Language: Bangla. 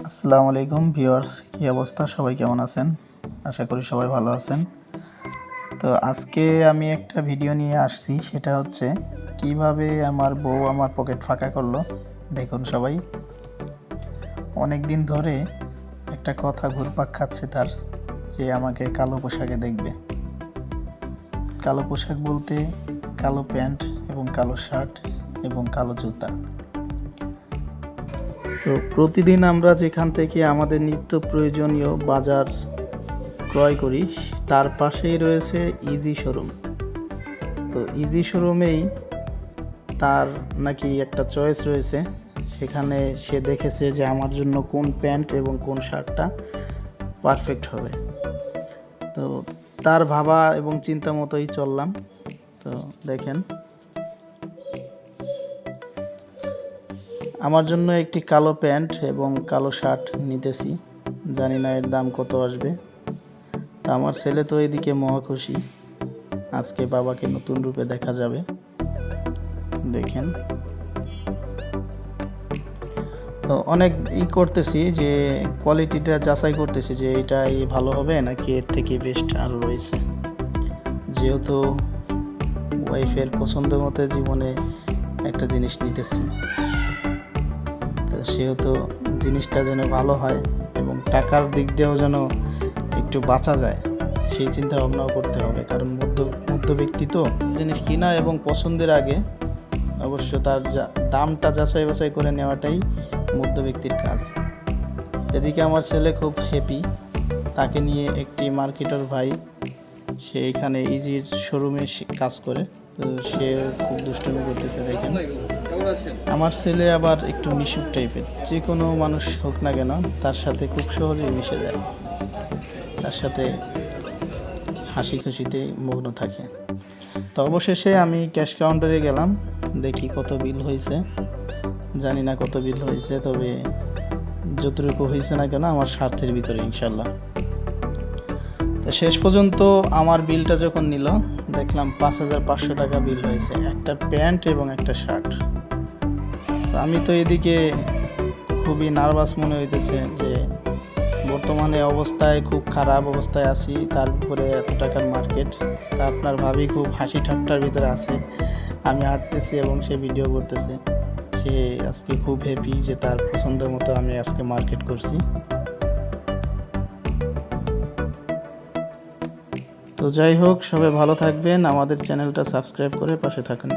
আসসালামু আলাইকুম ভিউয়ার্স, কি অবস্থা? সবাই কেমন আছেন? আশা করি সবাই ভালো আছেন। তো আজকে আমি একটা ভিডিও নিয়ে আসছি, সেটা হচ্ছে কিভাবে আমার বউ আমার পকেট ফাঁকা করলো। দেখুন সবাই, অনেক দিন ধরে একটা কথা ঘুরপাক খাচ্ছে তার, যে আমাকে কালো পোশাকে দেখবে। কালো পোশাক বলতে কালো প্যান্ট এবং কালো শার্ট এবং কালো জুতা। তো প্রতিদিন আমরা যেখান থেকে আমাদের নিত্য প্রয়োজনীয় বাজার ক্রয় করি, তার পাশেই রয়েছে ইজি শোরুম। তো ইজি শোরুমেই তার নাকি একটা চয়েস রয়েছে, সেখানে সে দেখেছে যে আমার জন্য কোন প্যান্ট এবং কোন শার্টটা পারফেক্ট হবে। তো তার ভাবা এবং চিন্তা মতোই চললাম। তো দেখেন, আমার জন্য একটি কালো প্যান্ট এবং কালো শার্ট নিতেছি, জানি না এর দাম কত আসবে। তা আমার ছেলে তো এদিকে মহা খুশি, আজকে বাবাকে নতুন রূপে দেখা যাবে। দেখেন, তো অনেক করতেছি, যে কোয়ালিটিটা যাচাই করতেছি যে এটাই ভালো হবে নাকি এর থেকে বেস্ট আরও রয়েছে। যেহেতু ওয়াইফের পছন্দ মতো জীবনে একটা জিনিস নিতেছি, তো সেহেতু জিনিসটা যেন ভালো হয় এবং টাকার দিক দিয়েও যেন একটু বাঁচা যায়, সেই চিন্তা ভাবনাও করতে হবে। কারণ মধ্যব্যক্তি তো জিনিস কিনা এবং পছন্দের আগে অবশ্য তার দামটা যাচাই বাছাই করে নেওয়াটাই মধ্যব্যক্তির কাজ। এদিকে আমার ছেলে খুব হ্যাপি, তাকে নিয়ে একটি মার্কেটার ভাই, সে এখানে ইজির শোরুমে কাজ করে, তো সে খুব দুষ্টুমি করতেছে। দেখেন, আমার ছেলে আবার একটু মিশুক টাইপের, যে কোনো মানুষ হোক না কেন তার সাথে খুব সহজেই মিশে যায়, তার সাথে হাসি খুশিতে মগ্ন থাকে। তো অবশেষে আমি ক্যাশ কাউন্টারে গেলাম, দেখি কত বিল হয়েছে। জানি না কত বিল হয়েছে, তবে যতটুকু হয়েছে না কেন আমার স্বার্থের ভিতরে ইনশাল্লাহ। তো শেষ পর্যন্ত আমার বিলটা যখন নিল, দেখলাম 5,500 টাকা বিল হয়েছে, একটা প্যান্ট এবং একটা শার্ট। তো আমি তো এদিকে খুবই নার্ভাস মনে হইতেছে, যে বর্তমানে অবস্থায় খুব খারাপ অবস্থায় আছি, তার উপরে এত টাকার মার্কেট। তা আপনার ভাবি খুব হাসি ঠাট্টার ভিতরে আছে, আমি হাঁটতেছি এবং সে ভিডিও করতেছে। সে আজকে খুব হ্যাপি যে তার পছন্দ মতো আমি আজকে মার্কেট করছি। তো যাই হোক, সবাই ভালো থাকবেন, আমাদের চ্যানেলটা সাবস্ক্রাইব করে পাশে থাকুন।